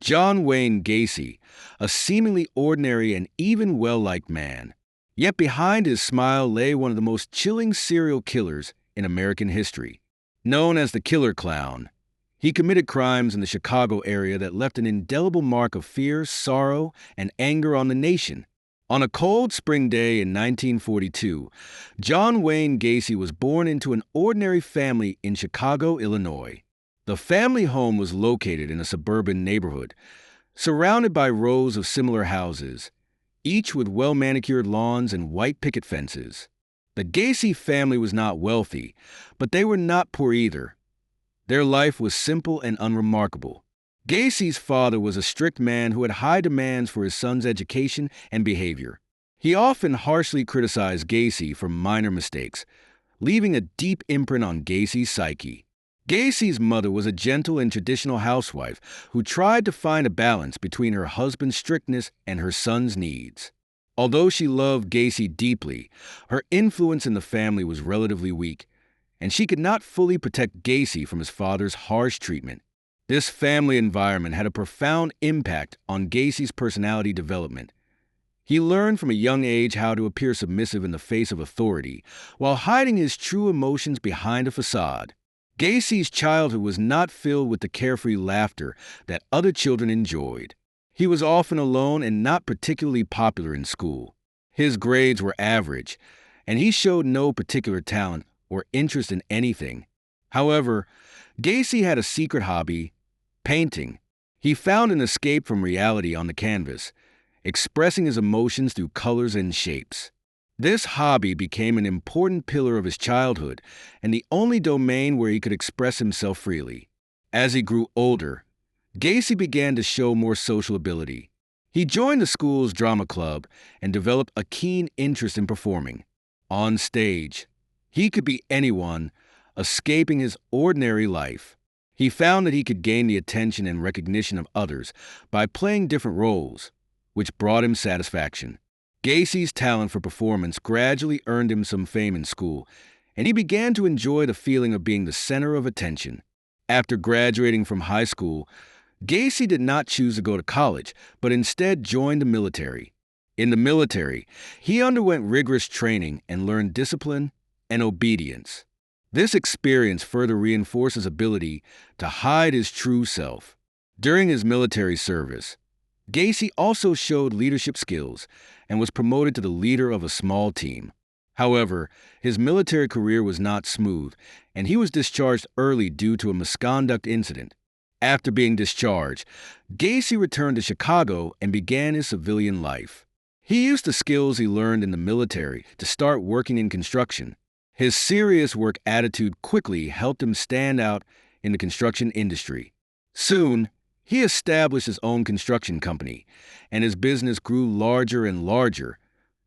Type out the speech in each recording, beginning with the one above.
John Wayne Gacy, a seemingly ordinary and even well-liked man. Yet behind his smile lay one of the most chilling serial killers in American history. Known as the Killer Clown, he committed crimes in the Chicago area that left an indelible mark of fear, sorrow, and anger on the nation. On a cold spring day in 1942, John Wayne Gacy was born into an ordinary family in Chicago, Illinois. The family home was located in a suburban neighborhood, surrounded by rows of similar houses, each with well-manicured lawns and white picket fences. The Gacy family was not wealthy, but they were not poor either. Their life was simple and unremarkable. Gacy's father was a strict man who had high demands for his son's education and behavior. He often harshly criticized Gacy for minor mistakes, leaving a deep imprint on Gacy's psyche. Gacy's mother was a gentle and traditional housewife who tried to find a balance between her husband's strictness and her son's needs. Although she loved Gacy deeply, her influence in the family was relatively weak, and she could not fully protect Gacy from his father's harsh treatment. This family environment had a profound impact on Gacy's personality development. He learned from a young age how to appear submissive in the face of authority, while hiding his true emotions behind a facade. Gacy's childhood was not filled with the carefree laughter that other children enjoyed. He was often alone and not particularly popular in school. His grades were average, and he showed no particular talent or interest in anything. However, Gacy had a secret hobby: painting. He found an escape from reality on the canvas, expressing his emotions through colors and shapes. This hobby became an important pillar of his childhood and the only domain where he could express himself freely. As he grew older, Gacy began to show more social ability. He joined the school's drama club and developed a keen interest in performing. On stage, he could be anyone, escaping his ordinary life. He found that he could gain the attention and recognition of others by playing different roles, which brought him satisfaction. Gacy's talent for performance gradually earned him some fame in school, and he began to enjoy the feeling of being the center of attention. After graduating from high school, Gacy did not choose to go to college, but instead joined the military. In the military, he underwent rigorous training and learned discipline and obedience. This experience further reinforced his ability to hide his true self. During his military service, Gacy also showed leadership skills and was promoted to the leader of a small team. However, his military career was not smooth, and he was discharged early due to a misconduct incident. After being discharged, Gacy returned to Chicago and began his civilian life. He used the skills he learned in the military to start working in construction. His serious work attitude quickly helped him stand out in the construction industry. Soon, he established his own construction company, and his business grew larger and larger,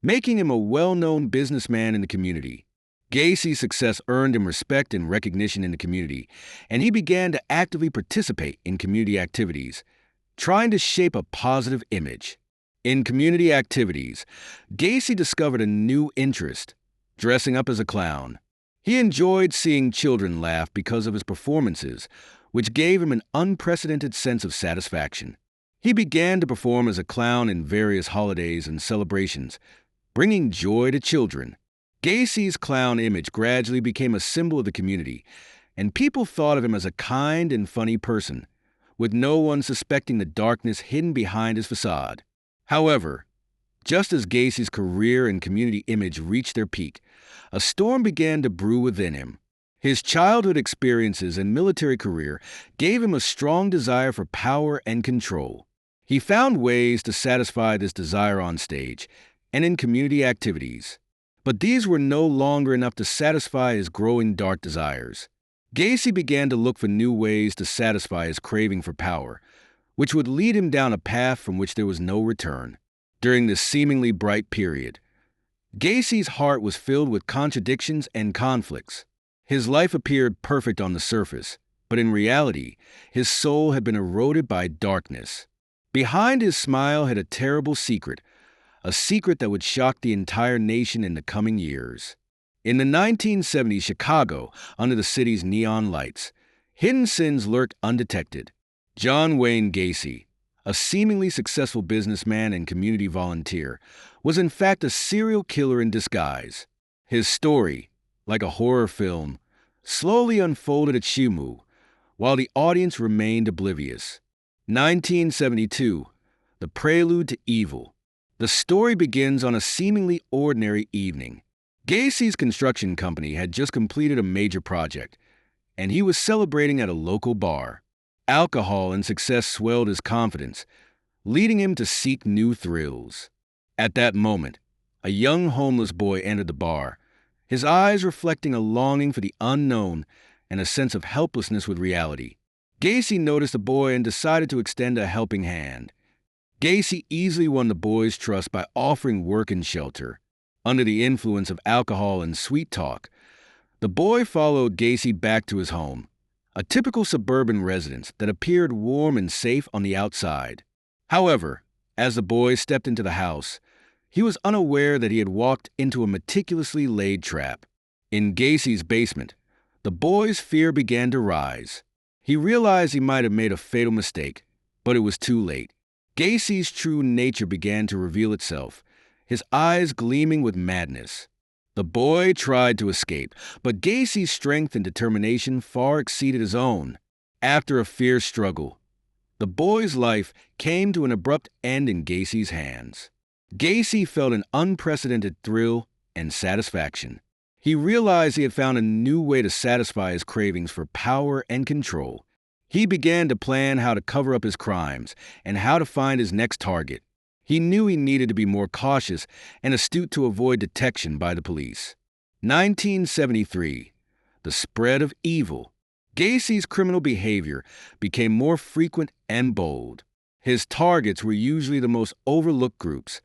making him a well-known businessman in the community. Gacy's success earned him respect and recognition in the community, and he began to actively participate in community activities, trying to shape a positive image. In community activities, Gacy discovered a new interest: dressing up as a clown. He enjoyed seeing children laugh because of his performances, which gave him an unprecedented sense of satisfaction. He began to perform as a clown in various holidays and celebrations, bringing joy to children. Gacy's clown image gradually became a symbol of the community, and people thought of him as a kind and funny person, with no one suspecting the darkness hidden behind his facade. However, just as Gacy's career and community image reached their peak, a storm began to brew within him. His childhood experiences and military career gave him a strong desire for power and control. He found ways to satisfy this desire on stage and in community activities. But these were no longer enough to satisfy his growing dark desires. Gacy began to look for new ways to satisfy his craving for power, which would lead him down a path from which there was no return. During this seemingly bright period, Gacy's heart was filled with contradictions and conflicts. His life appeared perfect on the surface, but in reality, his soul had been eroded by darkness. Behind his smile had a terrible secret, a secret that would shock the entire nation in the coming years. In the 1970s Chicago, under the city's neon lights, hidden sins lurked undetected. John Wayne Gacy, a seemingly successful businessman and community volunteer, was in fact a serial killer in disguise. His story, like a horror film, slowly unfolded at Shimu, while the audience remained oblivious. 1972, The Prelude to Evil. The story begins on a seemingly ordinary evening. Gacy's construction company had just completed a major project, and he was celebrating at a local bar. Alcohol and success swelled his confidence, leading him to seek new thrills. At that moment, a young homeless boy entered the bar, his eyes reflecting a longing for the unknown and a sense of helplessness with reality. Gacy noticed the boy and decided to extend a helping hand. Gacy easily won the boy's trust by offering work and shelter. Under the influence of alcohol and sweet talk, the boy followed Gacy back to his home, a typical suburban residence that appeared warm and safe on the outside. However, as the boy stepped into the house, he was unaware that he had walked into a meticulously laid trap. In Gacy's basement, the boy's fear began to rise. He realized he might have made a fatal mistake, but it was too late. Gacy's true nature began to reveal itself, his eyes gleaming with madness. The boy tried to escape, but Gacy's strength and determination far exceeded his own. After a fierce struggle, the boy's life came to an abrupt end in Gacy's hands. Gacy felt an unprecedented thrill and satisfaction. He realized he had found a new way to satisfy his cravings for power and control. He began to plan how to cover up his crimes and how to find his next target. He knew he needed to be more cautious and astute to avoid detection by the police. 1973. The Spread of Evil. Gacy's criminal behavior became more frequent and bold. His targets were usually the most overlooked groups,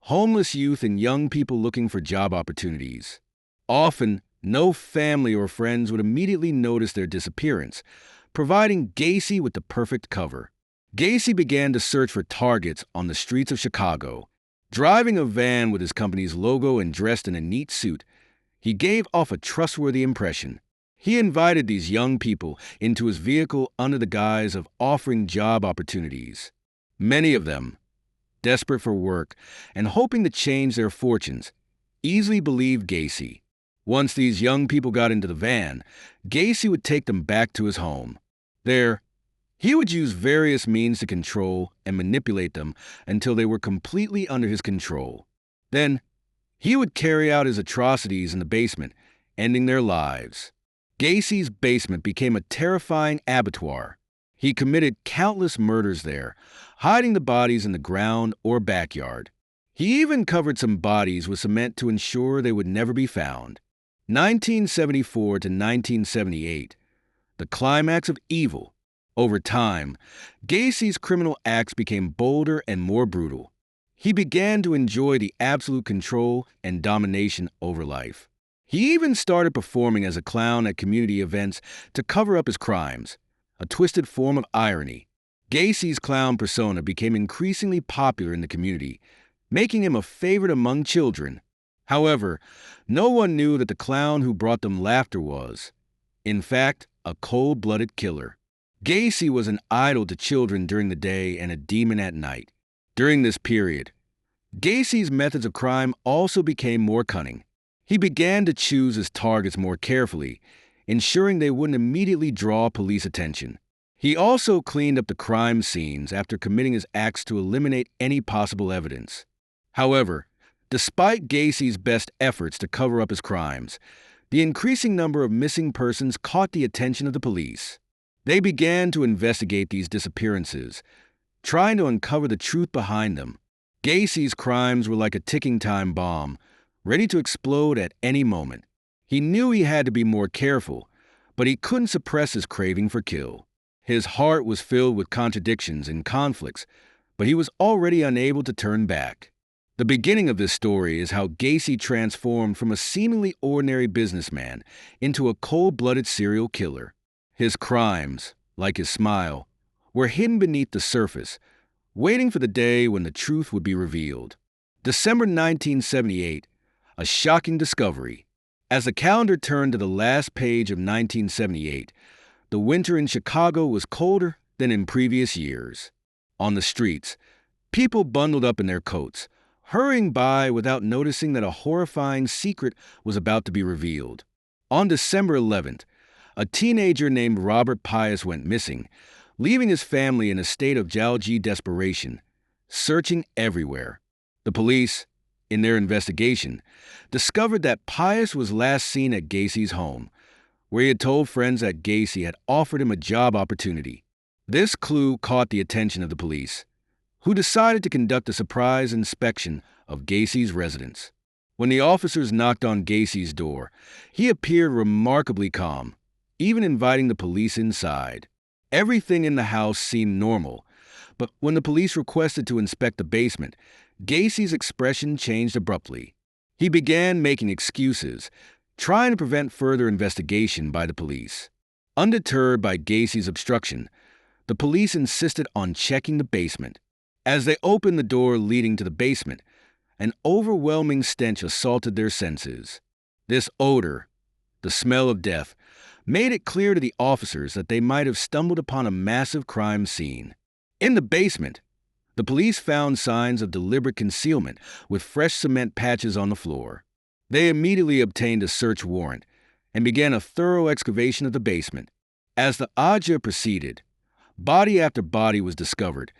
homeless youth and young people looking for job opportunities. Often, no family or friends would immediately notice their disappearance, providing Gacy with the perfect cover. Gacy began to search for targets on the streets of Chicago. Driving a van with his company's logo and dressed in a neat suit, he gave off a trustworthy impression. He invited these young people into his vehicle under the guise of offering job opportunities. Many of them, desperate for work and hoping to change their fortunes, easily believed Gacy. Once these young people got into the van, Gacy would take them back to his home. There, he would use various means to control and manipulate them until they were completely under his control. Then, he would carry out his atrocities in the basement, ending their lives. Gacy's basement became a terrifying abattoir. He committed countless murders there, hiding the bodies in the ground or backyard. He even covered some bodies with cement to ensure they would never be found. 1974 to 1978. The Climax of Evil. Over time, Gacy's criminal acts became bolder and more brutal. He began to enjoy the absolute control and domination over life. He even started performing as a clown at community events to cover up his crimes, a twisted form of irony. Gacy's clown persona became increasingly popular in the community, making him a favorite among children. However, no one knew that the clown who brought them laughter was, in fact, a cold-blooded killer. Gacy was an idol to children during the day and a demon at night. During this period, Gacy's methods of crime also became more cunning. He began to choose his targets more carefully, ensuring they wouldn't immediately draw police attention. He also cleaned up the crime scenes after committing his acts to eliminate any possible evidence. However, despite Gacy's best efforts to cover up his crimes, the increasing number of missing persons caught the attention of the police. They began to investigate these disappearances, trying to uncover the truth behind them. Gacy's crimes were like a ticking time bomb, ready to explode at any moment. He knew he had to be more careful, but he couldn't suppress his craving for kill. His heart was filled with contradictions and conflicts, but he was already unable to turn back. The beginning of this story is how Gacy transformed from a seemingly ordinary businessman into a cold-blooded serial killer. His crimes, like his smile, were hidden beneath the surface, waiting for the day when the truth would be revealed. December 1978, a shocking discovery. As the calendar turned to the last page of 1978, the winter in Chicago was colder than in previous years. On the streets, people bundled up in their coats, hurrying by without noticing that a horrifying secret was about to be revealed. On December 11th, a teenager named Robert Pius went missing, leaving his family in a state of jalgi desperation, searching everywhere. The police, in their investigation, discovered that Pius was last seen at Gacy's home, where he had told friends that Gacy had offered him a job opportunity. This clue caught the attention of the police, who decided to conduct a surprise inspection of Gacy's residence. When the officers knocked on Gacy's door, he appeared remarkably calm, even inviting the police inside. Everything in the house seemed normal, but when the police requested to inspect the basement, Gacy's expression changed abruptly. He began making excuses, trying to prevent further investigation by the police. Undeterred by Gacy's obstruction, the police insisted on checking the basement. As they opened the door leading to the basement, an overwhelming stench assaulted their senses. This odor, the smell of death, made it clear to the officers that they might have stumbled upon a massive crime scene. In the basement, the police found signs of deliberate concealment with fresh cement patches on the floor. They immediately obtained a search warrant and began a thorough excavation of the basement. As the Aja proceeded, body after body was discovered,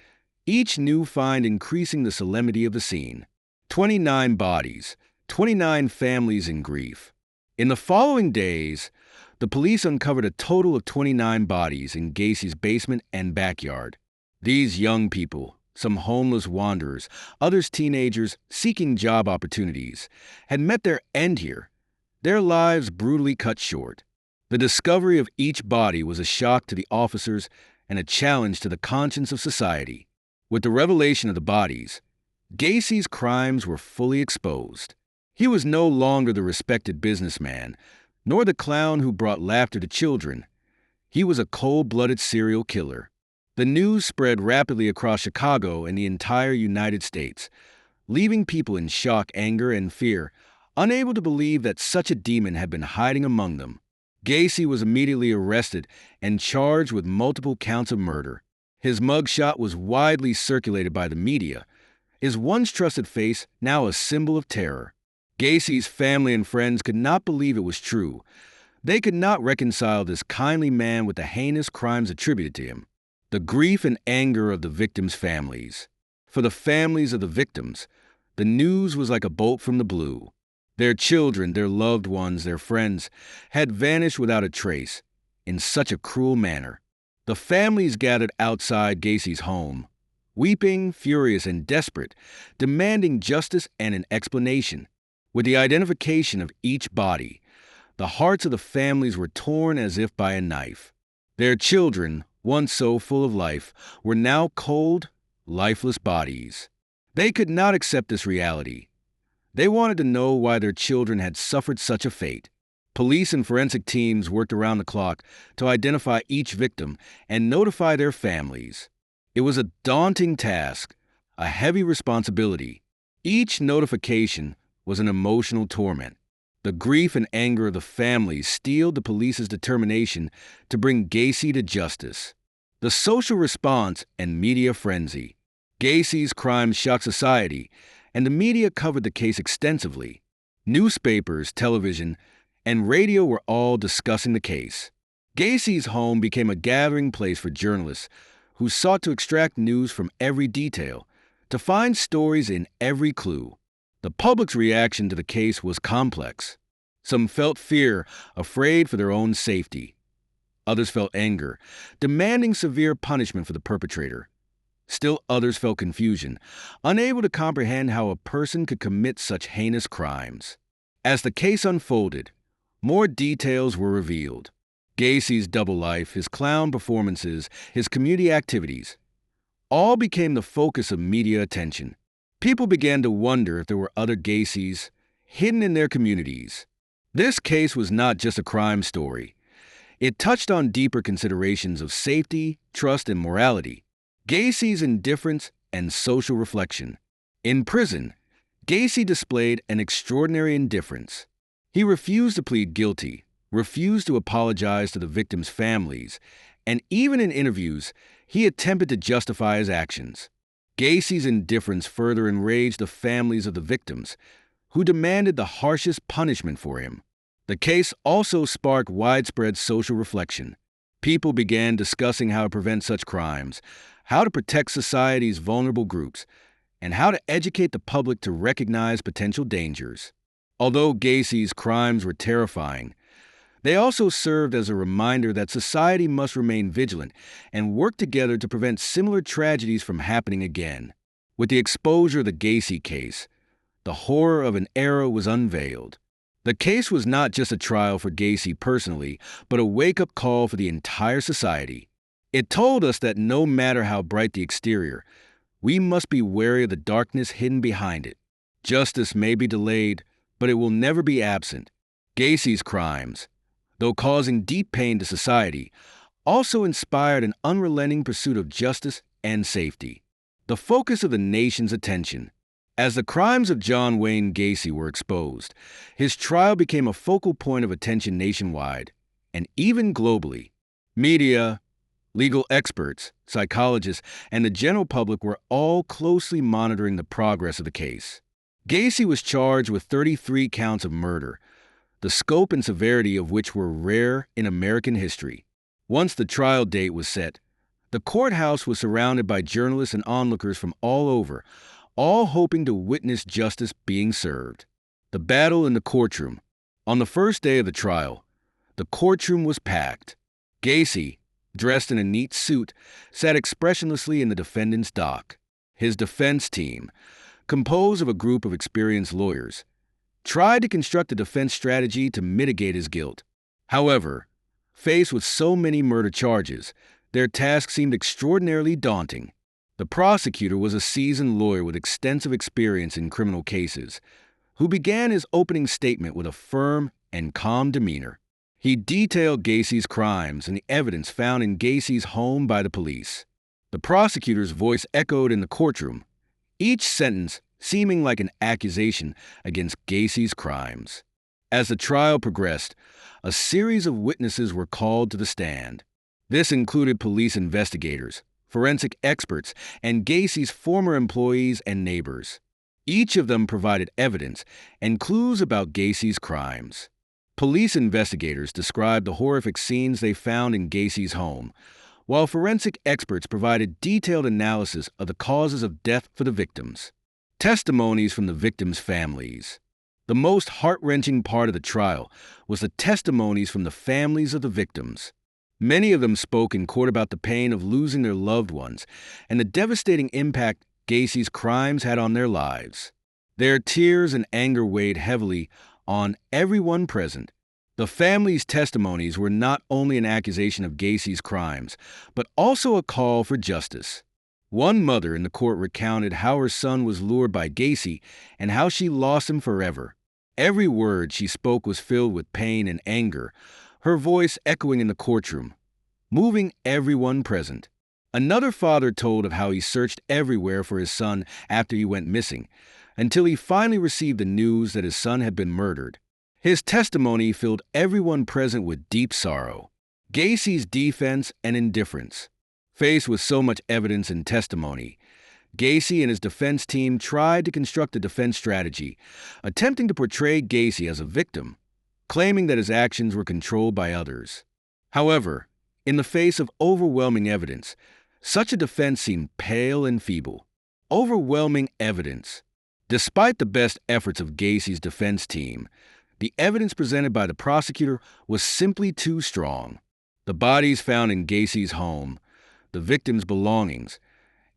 each new find increasing the solemnity of the scene. 29 bodies, 29 families in grief. In the following days, the police uncovered a total of 29 bodies in Gacy's basement and backyard. These young people, some homeless wanderers, others teenagers seeking job opportunities, had met their end here, their lives brutally cut short. The discovery of each body was a shock to the officers and a challenge to the conscience of society. With the revelation of the bodies, Gacy's crimes were fully exposed. He was no longer the respected businessman, nor the clown who brought laughter to children. He was a cold-blooded serial killer. The news spread rapidly across Chicago and the entire United States, leaving people in shock, anger, and fear, unable to believe that such a demon had been hiding among them. Gacy was immediately arrested and charged with multiple counts of murder. His mugshot was widely circulated by the media, his once trusted face now a symbol of terror. Gacy's family and friends could not believe it was true. They could not reconcile this kindly man with the heinous crimes attributed to him. The grief and anger of the victims' families. For the families of the victims, the news was like a bolt from the blue. Their children, their loved ones, their friends had vanished without a trace, in such a cruel manner. The families gathered outside Gacy's home, weeping, furious, and desperate, demanding justice and an explanation. With the identification of each body, the hearts of the families were torn as if by a knife. Their children, once so full of life, were now cold, lifeless bodies. They could not accept this reality. They wanted to know why their children had suffered such a fate. Police and forensic teams worked around the clock to identify each victim and notify their families. It was a daunting task, a heavy responsibility. Each notification was an emotional torment. The grief and anger of the families steeled the police's determination to bring Gacy to justice. The social response and media frenzy. Gacy's crimes shocked society, and the media covered the case extensively. Newspapers, television, and radio were all discussing the case. Gacy's home became a gathering place for journalists who sought to extract news from every detail, to find stories in every clue. The public's reaction to the case was complex. Some felt fear, afraid for their own safety. Others felt anger, demanding severe punishment for the perpetrator. Still others felt confusion, unable to comprehend how a person could commit such heinous crimes. As the case unfolded, more details were revealed. Gacy's double life, his clown performances, his community activities, all became the focus of media attention. People began to wonder if there were other Gacys hidden in their communities. This case was not just a crime story. It touched on deeper considerations of safety, trust, and morality. Gacy's indifference and social reflection. In prison, Gacy displayed an extraordinary indifference. He refused to plead guilty, refused to apologize to the victims' families, And even in interviews, he attempted to justify his actions. Gacy's indifference further enraged the families of the victims, who demanded the harshest punishment for him. The case also sparked widespread social reflection. People began discussing how to prevent such crimes, how to protect society's vulnerable groups, and how to educate the public to recognize potential dangers. Although Gacy's crimes were terrifying, they also served as a reminder that society must remain vigilant and work together to prevent similar tragedies from happening again. With the exposure of the Gacy case, the horror of an era was unveiled. The case was not just a trial for Gacy personally, but a wake-up call for the entire society. It told us that no matter how bright the exterior, we must be wary of the darkness hidden behind it. Justice may be delayed, but it will never be absent. Gacy's crimes, though causing deep pain to society, also inspired an unrelenting pursuit of justice and safety. The focus of the nation's attention. As the crimes of John Wayne Gacy were exposed, his trial became a focal point of attention nationwide, and even globally. Media, legal experts, psychologists, and the general public were all closely monitoring the progress of the case. Gacy was charged with 33 counts of murder, the scope and severity of which were rare in American history. Once the trial date was set, the courthouse was surrounded by journalists and onlookers from all over, all hoping to witness justice being served. The battle in the courtroom. On the first day of the trial, the courtroom was packed. Gacy, dressed in a neat suit, sat expressionlessly in the defendant's dock. His defense team, composed of a group of experienced lawyers, tried to construct a defense strategy to mitigate his guilt. However, faced with so many murder charges, their task seemed extraordinarily daunting. The prosecutor was a seasoned lawyer with extensive experience in criminal cases, who began his opening statement with a firm and calm demeanor. He detailed Gacy's crimes and the evidence found in Gacy's home by the police. The prosecutor's voice echoed in the courtroom, each sentence seeming like an accusation against Gacy's crimes. As the trial progressed, a series of witnesses were called to the stand. This included police investigators, forensic experts, and Gacy's former employees and neighbors. Each of them provided evidence and clues about Gacy's crimes. Police investigators described the horrific scenes they found in Gacy's home, while forensic experts provided detailed analysis of the causes of death for the victims. Testimonies from the victims' families. The most heart-wrenching part of the trial was the testimonies from the families of the victims. Many of them spoke in court about the pain of losing their loved ones and the devastating impact Gacy's crimes had on their lives. Their tears and anger weighed heavily on everyone present. The families' testimonies were not only an accusation of Gacy's crimes, but also a call for justice. One mother in the court recounted how her son was lured by Gacy and how she lost him forever. Every word she spoke was filled with pain and anger, her voice echoing in the courtroom, moving everyone present. Another father told of how he searched everywhere for his son after he went missing, until he finally received the news that his son had been murdered. His testimony filled everyone present with deep sorrow. Gacy's defense and indifference. Faced with so much evidence and testimony, Gacy and his defense team tried to construct a defense strategy, attempting to portray Gacy as a victim, claiming that his actions were controlled by others. However, in the face of overwhelming evidence, such a defense seemed pale and feeble. Overwhelming evidence. Despite the best efforts of Gacy's defense team, the evidence presented by the prosecutor was simply too strong. The bodies found in Gacy's home, the victim's belongings,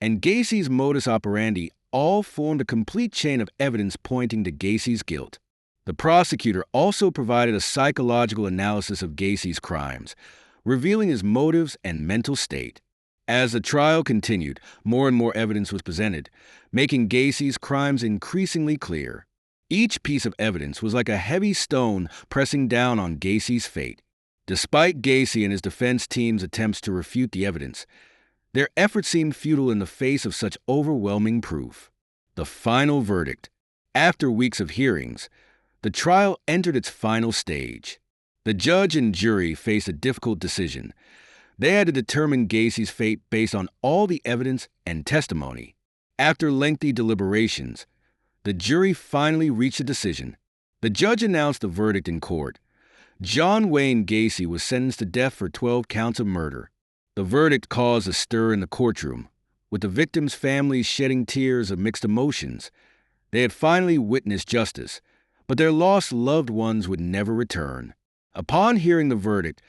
and Gacy's modus operandi all formed a complete chain of evidence pointing to Gacy's guilt. The prosecutor also provided a psychological analysis of Gacy's crimes, revealing his motives and mental state. As the trial continued, more and more evidence was presented, making Gacy's crimes increasingly clear. Each piece of evidence was like a heavy stone pressing down on Gacy's fate. Despite Gacy and his defense team's attempts to refute the evidence, their efforts seemed futile in the face of such overwhelming proof. The final verdict. After weeks of hearings, the trial entered its final stage. The judge and jury faced a difficult decision, They had to determine Gacy's fate based on all the evidence and testimony. After lengthy deliberations, the jury finally reached a decision. The judge announced the verdict in court. John Wayne Gacy was sentenced to death for 12 counts of murder. The verdict caused a stir in the courtroom, with the victims' families shedding tears of mixed emotions. They had finally witnessed justice, but their lost loved ones would never return. Upon hearing the verdict,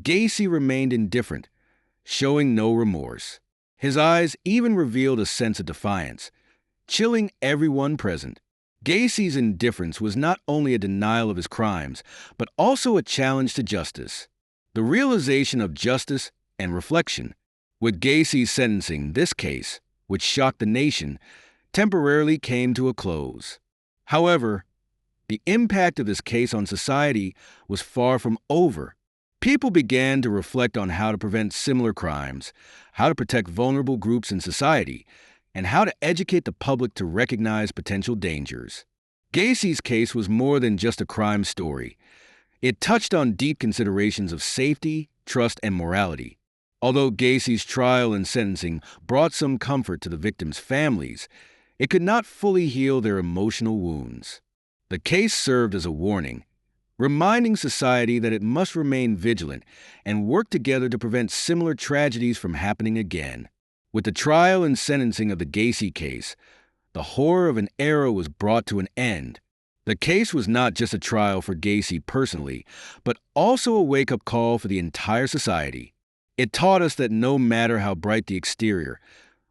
Gacy remained indifferent, showing no remorse. His eyes even revealed a sense of defiance, chilling everyone present. Gacy's indifference was not only a denial of his crimes, but also a challenge to justice. The realization of justice and reflection. With Gacy's sentencing, this case, which shocked the nation, temporarily came to a close. However, the impact of this case on society was far from over. People began to reflect on how to prevent similar crimes, how to protect vulnerable groups in society, and how to educate the public to recognize potential dangers. Gacy's case was more than just a crime story. It touched on deep considerations of safety, trust, and morality. Although Gacy's trial and sentencing brought some comfort to the victims' families, it could not fully heal their emotional wounds. The case served as a warning, reminding society that it must remain vigilant and work together to prevent similar tragedies from happening again. With the trial and sentencing of the Gacy case, the horror of an era was brought to an end. The case was not just a trial for Gacy personally, but also a wake-up call for the entire society. It taught us that no matter how bright the exterior,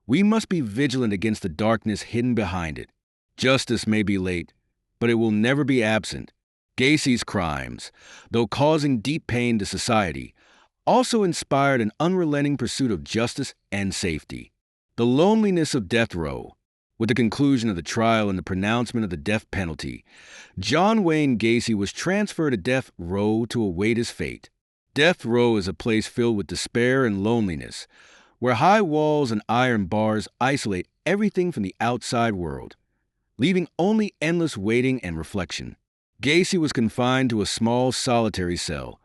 we must be vigilant against the darkness hidden behind it. Justice may be late, but it will never be absent. Gacy's crimes, though causing deep pain to society, also inspired an unrelenting pursuit of justice and safety. The loneliness of death row. With the conclusion of the trial and the pronouncement of the death penalty, John Wayne Gacy was transferred to death row to await his fate. Death row is a place filled with despair and loneliness, where high walls and iron bars isolate everything from the outside world, leaving only endless waiting and reflection. Gacy was confined to a small solitary cell,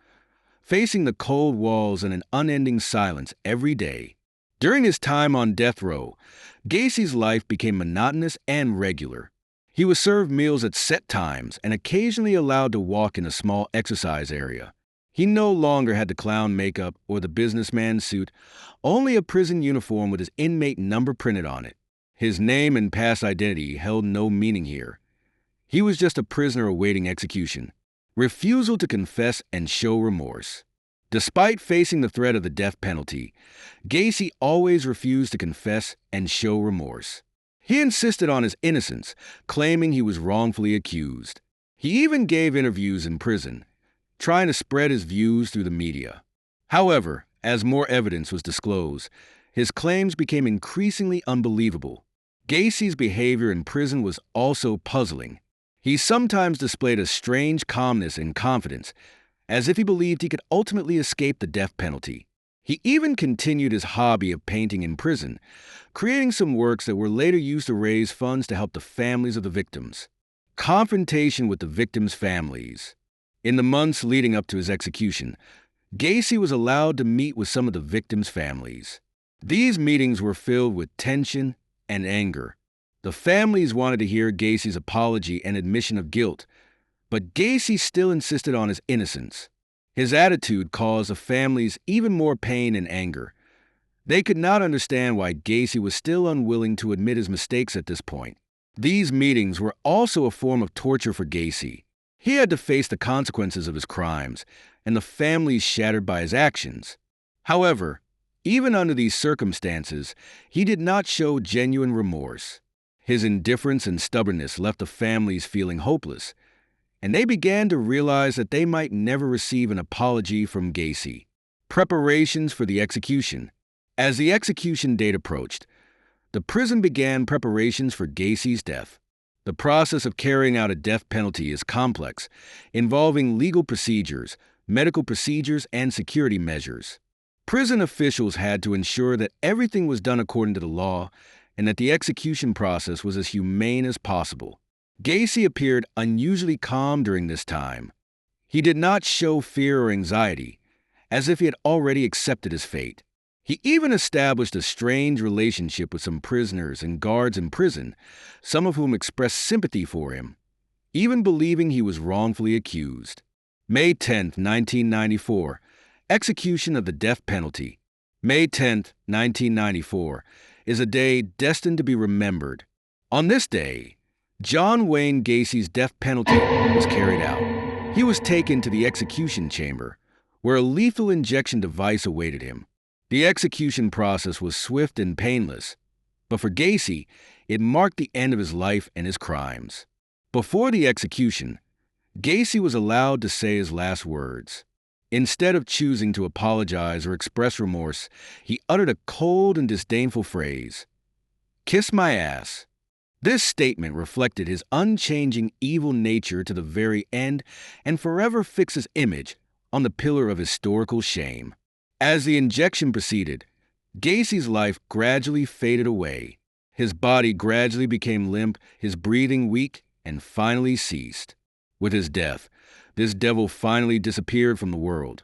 facing the cold walls and an unending silence every day. During his time on death row, Gacy's life became monotonous and regular. He was served meals at set times and occasionally allowed to walk in a small exercise area. He no longer had the clown makeup or the businessman suit, only a prison uniform with his inmate number printed on it. His name and past identity held no meaning here. He was just a prisoner awaiting execution. Refusal to confess and show remorse. Despite facing the threat of the death penalty, Gacy always refused to confess and show remorse. He insisted on his innocence, claiming he was wrongfully accused. He even gave interviews in prison, trying to spread his views through the media. However, as more evidence was disclosed, his claims became increasingly unbelievable. Gacy's behavior in prison was also puzzling. He sometimes displayed a strange calmness and confidence, as if he believed he could ultimately escape the death penalty. He even continued his hobby of painting in prison, creating some works that were later used to raise funds to help the families of the victims. Confrontation with the victims' families. In the months leading up to his execution, Gacy was allowed to meet with some of the victims' families. These meetings were filled with tension and anger. The families wanted to hear Gacy's apology and admission of guilt, but Gacy still insisted on his innocence. His attitude caused the families even more pain and anger. They could not understand why Gacy was still unwilling to admit his mistakes at this point. These meetings were also a form of torture for Gacy. He had to face the consequences of his crimes, and the families shattered by his actions. However, even under these circumstances, he did not show genuine remorse. His indifference and stubbornness left the families feeling hopeless, and they began to realize that they might never receive an apology from Gacy. Preparations for the execution. As the execution date approached, the prison began preparations for Gacy's death. The process of carrying out a death penalty is complex, involving legal procedures, medical procedures, and security measures. Prison officials had to ensure that everything was done according to the law and that the execution process was as humane as possible. Gacy appeared unusually calm during this time. He did not show fear or anxiety, as if he had already accepted his fate. He even established a strange relationship with some prisoners and guards in prison, some of whom expressed sympathy for him, even believing he was wrongfully accused. May 10, 1994. Execution of the death penalty. May 10, 1994, is a day destined to be remembered. On this day, John Wayne Gacy's death penalty was carried out. He was taken to the execution chamber, where a lethal injection device awaited him. The execution process was swift and painless, but for Gacy, it marked the end of his life and his crimes. Before the execution, Gacy was allowed to say his last words. Instead of choosing to apologize or express remorse, he uttered a cold and disdainful phrase, "Kiss my ass." This statement reflected his unchanging evil nature to the very end and forever fixed his image on the pillar of historical shame. As the injection proceeded, Gacy's life gradually faded away. His body gradually became limp, his breathing weak, and finally ceased. With his death, this devil finally disappeared from the world,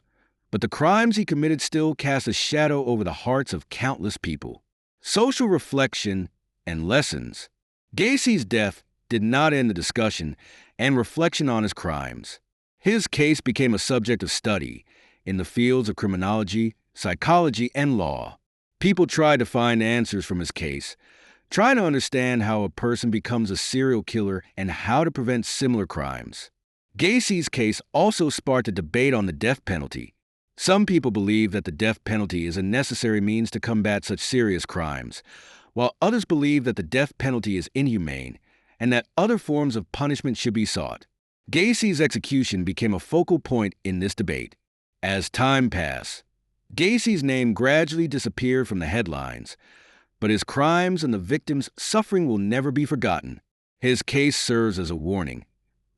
but the crimes he committed still cast a shadow over the hearts of countless people. Social reflection and lessons. Gacy's death did not end the discussion and reflection on his crimes. His case became a subject of study in the fields of criminology, psychology, and law. People tried to find answers from his case, trying to understand how a person becomes a serial killer and how to prevent similar crimes. Gacy's case also sparked a debate on the death penalty. Some people believe that the death penalty is a necessary means to combat such serious crimes, while others believe that the death penalty is inhumane and that other forms of punishment should be sought. Gacy's execution became a focal point in this debate. As time passed, Gacy's name gradually disappeared from the headlines, but his crimes and the victims' suffering will never be forgotten. His case serves as a warning,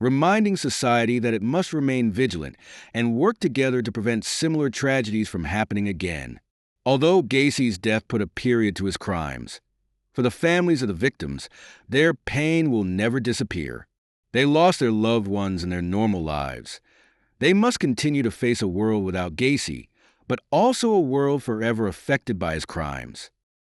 reminding society that it must remain vigilant and work together to prevent similar tragedies from happening again. Although Gacy's death put a period to his crimes, for the families of the victims, their pain will never disappear. They lost their loved ones in their normal lives. They must continue to face a world without Gacy, but also a world forever affected by his crimes.